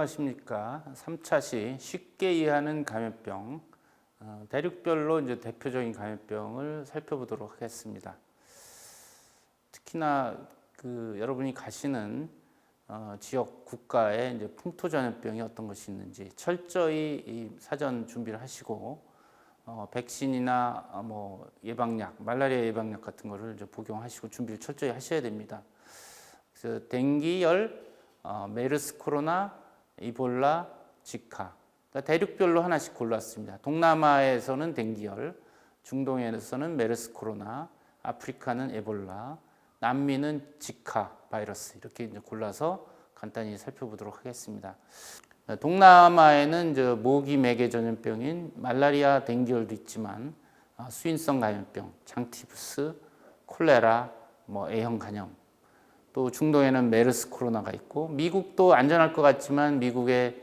안녕하십니까. 3차시 쉽게 이해하는 감염병, 대륙별로 이제 대표적인 감염병을 살펴보도록 하겠습니다. 특히나 여러분이 가시는 지역 국가에 이제 풍토 전염병이 어떤 것이 있는지 철저히 이 사전 준비를 하시고 백신이나 뭐 예방약, 말라리아 예방약 같은 거를 이제 복용하시고 준비를 철저히 하셔야 됩니다. 그래서 댕기열, 메르스 코로나, 이볼라, 지카, 그러니까 대륙별로 하나씩 골랐습니다. 동남아에서는 댕기열, 중동에서는 메르스 코로나, 아프리카는 에볼라, 남미는 지카 바이러스, 이렇게 이제 골라서 간단히 살펴보도록 하겠습니다. 동남아에는 이제 모기 매개 전염병인 말라리아, 댕기열도 있지만 수인성 감염병, 장티푸스, 콜레라, 뭐 A형 간염, 또 중동에는 메르스 코로나가 있고, 미국도 안전할 것 같지만 미국에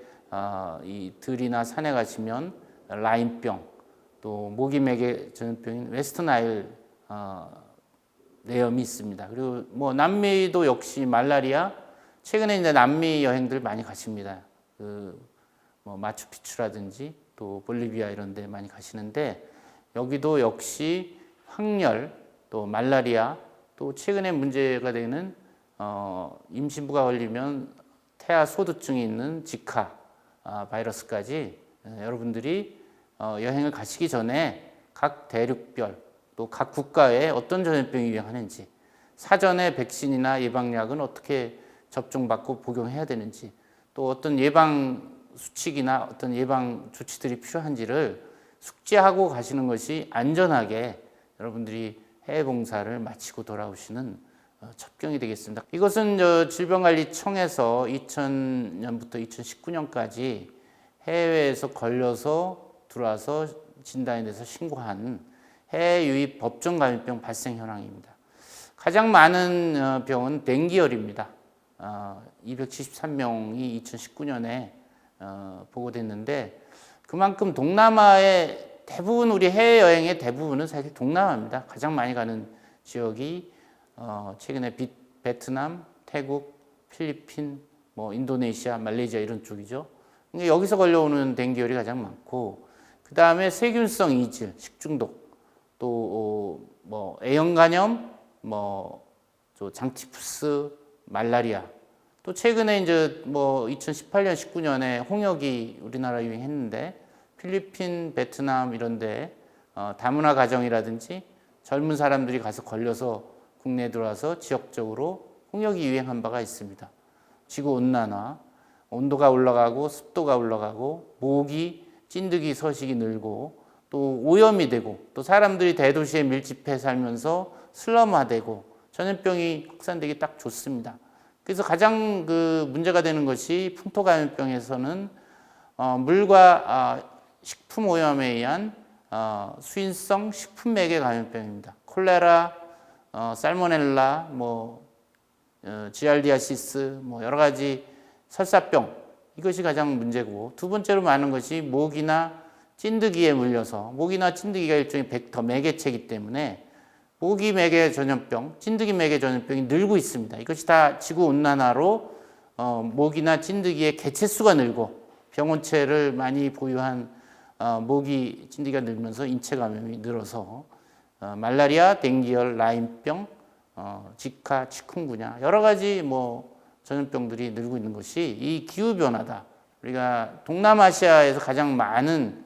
이 들이나 산에 가시면 라임병, 또 모기 매개 전염병인 웨스턴 아일 뇌염이 있습니다. 그리고 뭐 남미도 역시 말라리아, 최근에 이제 남미 여행들 많이 가십니다. 뭐 마추픽추라든지 또 볼리비아 이런 데 많이 가시는데, 여기도 역시 황열, 또 말라리아, 또 최근에 문제가 되는 임신부가 걸리면 태아 소두증이 있는 지카 바이러스까지 여러분들이 여행을 가시기 전에 각 대륙별 또 각 국가에 어떤 전염병이 유행하는지, 사전에 백신이나 예방약은 어떻게 접종받고 복용해야 되는지, 또 어떤 예방 수칙이나 어떤 예방 조치들이 필요한지를 숙지하고 가시는 것이 안전하게 여러분들이 해외 봉사를 마치고 돌아오시는 첩경이 되겠습니다. 이것은 질병관리청에서 2000년부터 2019년까지 해외에서 걸려서 들어와서 진단이 돼서 신고한 해외 유입 법정 감염병 발생 현황입니다. 가장 많은 병은 댕기열입니다. 273명이 2019년에 보고됐는데, 그만큼 동남아의 대부분, 우리 해외여행의 대부분은 사실 동남아입니다. 가장 많이 가는 지역이 최근에 베트남, 태국, 필리핀, 뭐 인도네시아, 말레이시아 이런 쪽이죠. 그러니까 여기서 걸려오는 댕기열이 가장 많고, 그 다음에 세균성 이질, 식중독, 또 뭐 A형 간염, 뭐 장티푸스, 말라리아, 또 최근에 이제 뭐 2018년, 19년에 홍역이 우리나라 유행했는데, 필리핀, 베트남 이런데 다문화 가정이라든지 젊은 사람들이 가서 걸려서 국내에 들어와서 지역적으로 홍역이 유행한 바가 있습니다. 지구 온난화, 온도가 올라가고 습도가 올라가고 모기, 찐득이 서식이 늘고, 또 오염이 되고, 또 사람들이 대도시에 밀집해 살면서 슬럼화되고 전염병이 확산되기 딱 좋습니다. 그래서 가장 문제가 되는 것이 풍토감염병에서는 물과 식품 오염에 의한 수인성 식품 매개 감염병입니다. 콜레라, 살모넬라, 지알디아시스, 여러 가지 설사병, 이것이 가장 문제고, 두 번째로 많은 것이 모기나 찐득이에 물려서, 모기나 찐득이가 일종의 벡터 매개체이기 때문에 모기 매개 전염병, 찐득이 매개 전염병이 늘고 있습니다. 이것이 다 지구 온난화로 모기나 찐득이의 개체수가 늘고 병원체를 많이 보유한 모기, 찐득이가 늘면서 인체 감염이 늘어서 말라리아, 댕기열, 라임병, 지카, 치kungunya 여러 가지 전염병들이 늘고 있는 것이 이 기후 변화다. 우리가 동남아시아에서 가장 많은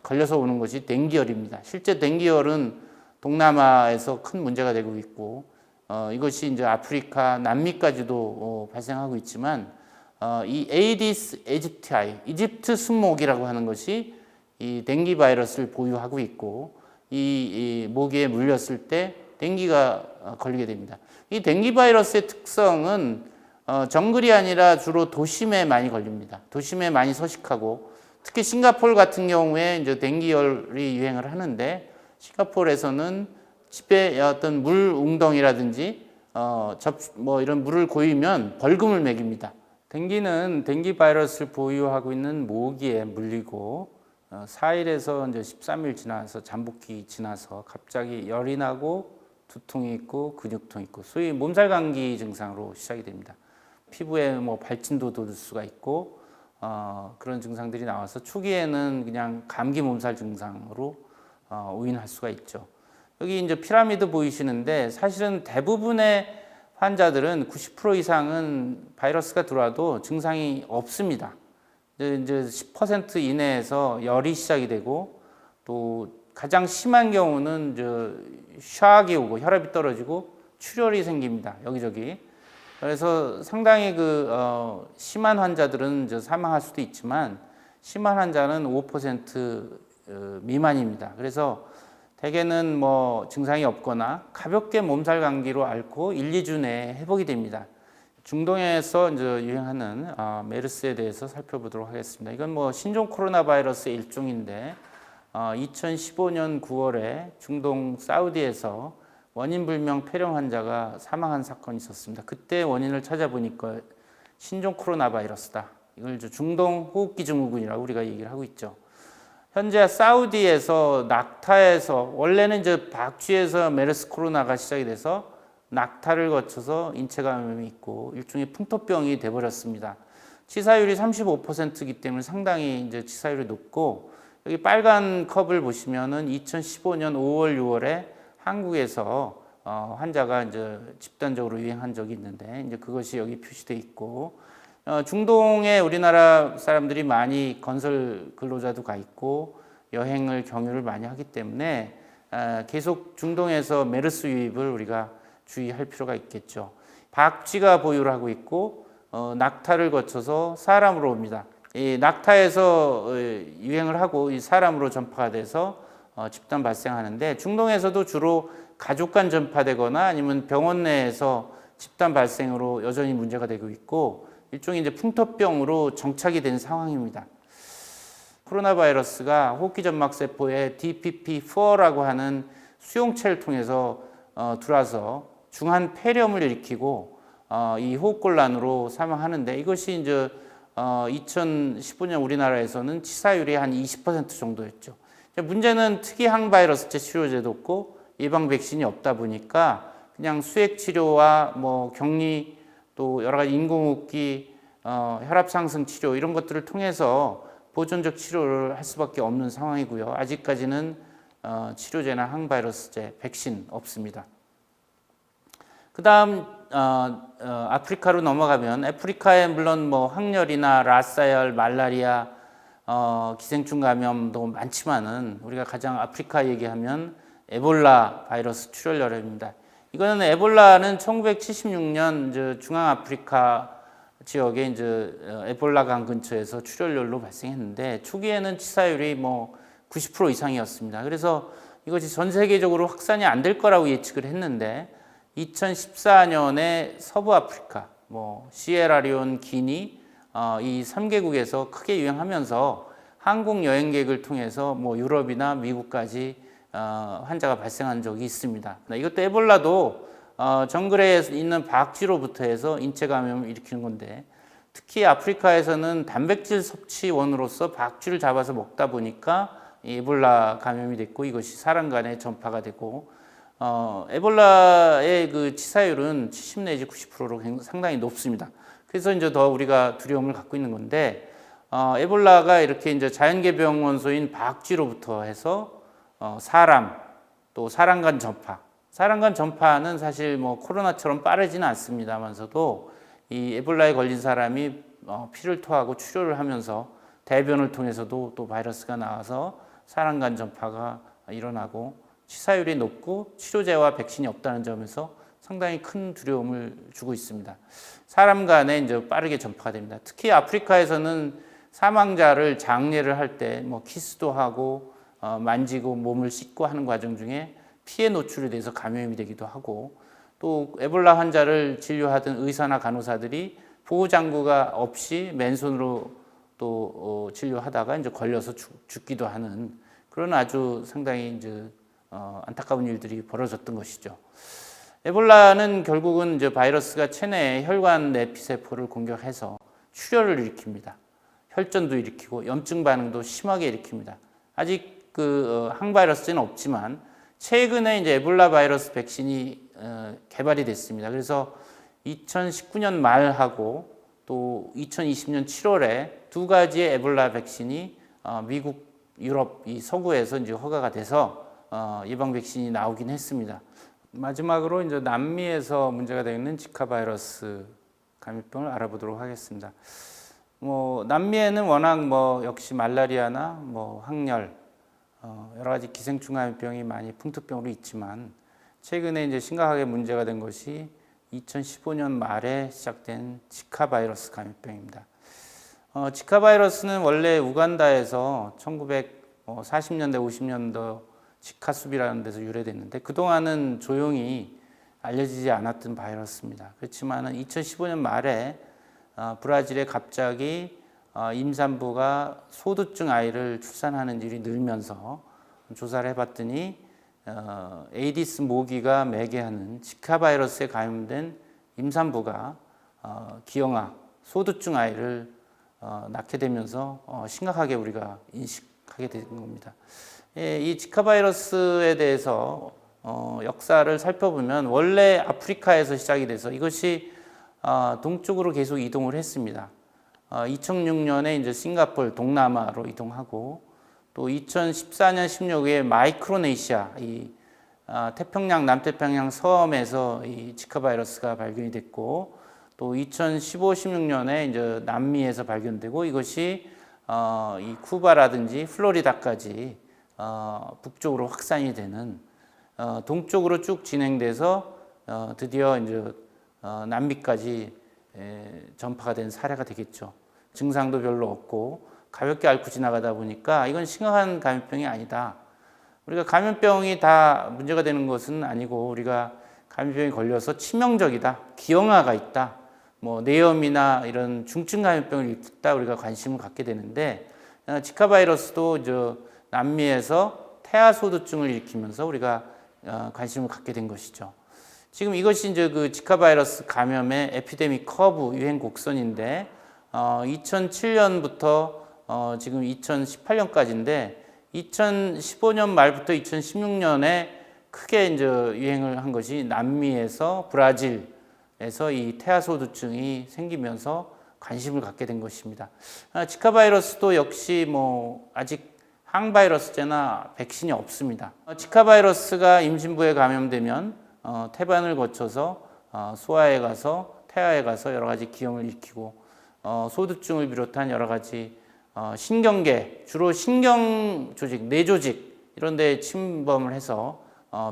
걸려서 오는 것이 댕기열입니다. 실제 댕기열은 동남아에서 큰 문제가 되고 있고, 이것이 이제 아프리카, 남미까지도 발생하고 있지만, 이 에이디스 에집티아이, 이집트 순모기라고 하는 것이 이 댕기 바이러스를 보유하고 있고, 이 모기에 물렸을 때 댕기가 걸리게 됩니다. 이 댕기 바이러스의 특성은 정글이 아니라 주로 도심에 많이 걸립니다. 도심에 많이 서식하고, 특히 싱가포르 같은 경우에 이제 댕기열이 유행을 하는데, 싱가포르에서는 집에 어떤 물 웅덩이라든지 이런 물을 고이면 벌금을 매깁니다. 댕기는 댕기 바이러스를 보유하고 있는 모기에 물리고 4일에서 이제 13일 지나서 잠복기 지나서 갑자기 열이 나고 두통이 있고 근육통이 있고, 소위 몸살 감기 증상으로 시작이 됩니다. 피부에 뭐 발진도 돌 수가 있고 그런 증상들이 나와서 초기에는 그냥 감기 몸살 증상으로 오인할 수가 있죠. 여기 이제 피라미드 보이시는데 사실은 대부분의 환자들은 90% 이상은 바이러스가 들어와도 증상이 없습니다. 이제 10% 이내에서 열이 시작이 되고 또 가장 심한 경우는 샥이 오고 혈압이 떨어지고 출혈이 생깁니다. 여기저기. 그래서 상당히 심한 환자들은 사망할 수도 있지만 심한 환자는 5% 미만입니다. 그래서 대개는 뭐 증상이 없거나 가볍게 몸살 감기로 앓고 1, 2주 내에 회복이 됩니다. 중동에서 이제 유행하는 메르스에 대해서 살펴보도록 하겠습니다. 이건 뭐 신종 코로나 바이러스의 일종인데 2015년 9월에 중동 사우디에서 원인 불명 폐렴 환자가 사망한 사건이 있었습니다. 그때 원인을 찾아보니까 신종 코로나 바이러스다. 이걸 중동 호흡기 증후군이라고 우리가 얘기를 하고 있죠. 현재 사우디에서 낙타에서 원래는 이제 박쥐에서 메르스 코로나가 시작이 돼서 낙타를 거쳐서 인체 감염이 있고 일종의 풍토병이 돼버렸습니다. 치사율이 35%이기 때문에 상당히 이제 치사율이 높고 여기 빨간 컵을 보시면은 2015년 5월, 6월에 한국에서 환자가 이제 집단적으로 유행한 적이 있는데 이제 그것이 여기 표시되어 있고 중동에 우리나라 사람들이 많이 건설 근로자도 가 있고 여행을 경유를 많이 하기 때문에 계속 중동에서 메르스 유입을 우리가 주의할 필요가 있겠죠. 박쥐가 보유를 하고 있고 낙타를 거쳐서 사람으로 옵니다. 이 낙타에서 유행을 하고 이 사람으로 전파가 돼서 집단 발생하는데 중동에서도 주로 가족 간 전파되거나 아니면 병원 내에서 집단 발생으로 여전히 문제가 되고 있고 일종의 이제 풍토병으로 정착이 된 상황입니다. 코로나 바이러스가 호흡기 점막 세포에 DPP4라고 하는 수용체를 통해서 들어와서 중한 폐렴을 일으키고 이 호흡곤란으로 사망하는데 이것이 이제 2015년 우리나라에서는 치사율이 한 20% 정도였죠. 문제는 특이 항바이러스제 치료제도 없고 예방 백신이 없다 보니까 그냥 수액 치료와 뭐 격리 또 여러 가지 인공호흡기 혈압 상승 치료 이런 것들을 통해서 보존적 치료를 할 수밖에 없는 상황이고요. 아직까지는 치료제나 항바이러스제 백신 없습니다. 그다음 아프리카로 넘어가면 아프리카에 물론 뭐 항열이나 라사열, 말라리아, 기생충 감염도 많지만은 우리가 가장 아프리카 얘기하면 에볼라 바이러스 출혈열입니다. 이거는 에볼라는 1976년 중앙 아프리카 지역에 이제 에볼라강 근처에서 출혈열로 발생했는데 초기에는 치사율이 뭐 90% 이상이었습니다. 그래서 이것이 전 세계적으로 확산이 안 될 거라고 예측을 했는데 2014년에 서부 아프리카, 뭐 시에라리온, 기니 이 3개국에서 크게 유행하면서 한국 여행객을 통해서 뭐 유럽이나 미국까지 환자가 발생한 적이 있습니다. 이것도 에볼라도 정글에 있는 박쥐로부터 해서 인체 감염을 일으키는 건데 특히 아프리카에서는 단백질 섭취원으로서 박쥐를 잡아서 먹다 보니까 에볼라 감염이 됐고 이것이 사람 간에 전파가 되고 에볼라의 그 치사율은 70 내지 90%로 상당히 높습니다. 그래서 이제 더 우리가 두려움을 갖고 있는 건데 에볼라가 이렇게 이제 자연계병 원소인 박쥐로부터 해서 사람 또 사람 간 전파. 사람 간 전파는 사실 뭐 코로나처럼 빠르지는 않습니다만서도 이 에볼라에 걸린 사람이 피를 토하고 출혈을 하면서 대변을 통해서도 또 바이러스가 나와서 사람 간 전파가 일어나고 치사율이 높고 치료제와 백신이 없다는 점에서 상당히 큰 두려움을 주고 있습니다. 사람 간에 이제 빠르게 전파가 됩니다. 특히 아프리카에서는 사망자를 장례를 할 때 뭐 키스도 하고 만지고 몸을 씻고 하는 과정 중에 피해 노출이 돼서 감염이 되기도 하고 또 에볼라 환자를 진료하던 의사나 간호사들이 보호장구가 없이 맨손으로 또 진료하다가 이제 걸려서 죽기도 하는 그런 아주 상당히 이제 안타까운 일들이 벌어졌던 것이죠. 에볼라는 결국은 이제 바이러스가 체내의 혈관 내피세포를 공격해서 출혈을 일으킵니다. 혈전도 일으키고 염증 반응도 심하게 일으킵니다. 아직 항바이러스제는 없지만 최근에 이제 에볼라 바이러스 백신이 개발이 됐습니다. 그래서 2019년 말하고 또 2020년 7월에 두 가지의 에볼라 백신이 미국, 유럽 이 서구에서 이제 허가가 돼서 예방 백신이 나오긴 했습니다. 마지막으로 이제 남미에서 문제가 되는 지카 바이러스 감염병을 알아보도록 하겠습니다. 남미에는 워낙 역시 말라리아나 항열 여러 가지 기생충 감염병이 많이 풍토병으로 있지만 최근에 이제 심각하게 문제가 된 것이 2015년 말에 시작된 지카 바이러스 감염병입니다. 지카 바이러스는 원래 우간다에서 1940년대, 50년도 지카숲이라는 데서 유래됐는데 그동안은 조용히 알려지지 않았던 바이러스입니다. 그렇지만 2015년 말에 브라질에 갑자기 임산부가 소두증 아이를 출산하는 일이 늘면서 조사를 해봤더니 에이디스 모기가 매개하는 지카 바이러스에 감염된 임산부가 기형아, 소두증 아이를 낳게 되면서 심각하게 우리가 인식하게 된 겁니다. 이 지카 바이러스에 대해서 역사를 살펴보면 원래 아프리카에서 시작이 돼서 이것이 동쪽으로 계속 이동을 했습니다. 2006년에 이제 싱가포르 동남아로 이동하고 또 2014년 16에 마이크로네시아 이 태평양 남태평양 섬에서 이 지카 바이러스가 발견이 됐고 또 2015, 16년에 이제 남미에서 발견되고 이것이 이 쿠바라든지 플로리다까지 북쪽으로 확산이 되는 동쪽으로 쭉 진행돼서 드디어 이제 남미까지 전파가 된 사례가 되겠죠. 증상도 별로 없고 가볍게 앓고 지나가다 보니까 이건 심각한 감염병이 아니다. 우리가 감염병이 다 문제가 되는 것은 아니고 우리가 감염병이 걸려서 치명적이다, 기형아가 있다, 뇌염이나 이런 중증 감염병을 일으켰다 우리가 관심을 갖게 되는데 지카 바이러스도 남미에서 태아소두증을 일으키면서 우리가 관심을 갖게 된 것이죠. 지금 이것이 이제 그 지카 바이러스 감염의 에피데믹 커브 유행 곡선인데 2007년부터 지금 2018년까지인데 2015년 말부터 2016년에 크게 이제 유행을 한 것이 남미에서 브라질에서 이 태아소두증이 생기면서 관심을 갖게 된 것입니다. 지카 바이러스도 역시 아직 항바이러스제나 백신이 없습니다. 지카 바이러스가 임신부에 감염되면 태반을 거쳐서 소아에 가서 태아에 가서 여러 가지 기형을 일으키고 소두증을 비롯한 여러 가지 신경계, 주로 신경 조직, 뇌 조직 이런 데에 침범을 해서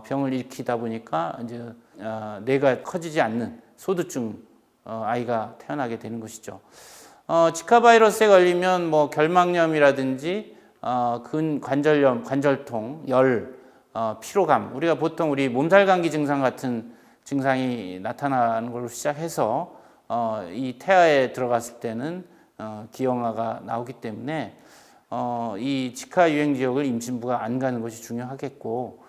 병을 일으키다 보니까 이제 뇌가 커지지 않는 소두증 아이가 태어나게 되는 것이죠. 지카 바이러스에 걸리면 결막염이라든지 근관절염, 관절통, 열, 피로감, 우리가 보통 우리 몸살 감기 증상 같은 증상이 나타나는 걸로 시작해서 이 태아에 들어갔을 때는 기형아가 나오기 때문에 이 지카 유행 지역을 임신부가 안 가는 것이 중요하겠고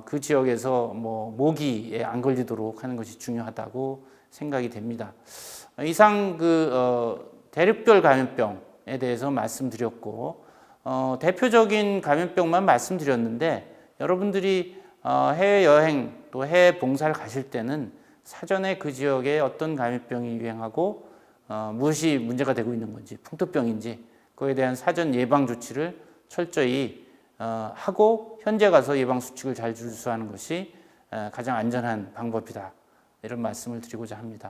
그 지역에서 모기에 안 걸리도록 하는 것이 중요하다고 생각이 됩니다. 이상 대륙별 감염병에 대해서 말씀드렸고 대표적인 감염병만 말씀드렸는데 여러분들이 해외여행 또 해외 봉사를 가실 때는 사전에 그 지역에 어떤 감염병이 유행하고 무엇이 문제가 되고 있는 건지 풍토병인지 그에 대한 사전 예방 조치를 철저히 하고 현재 가서 예방 수칙을 잘 준수하는 것이 가장 안전한 방법이다. 이런 말씀을 드리고자 합니다.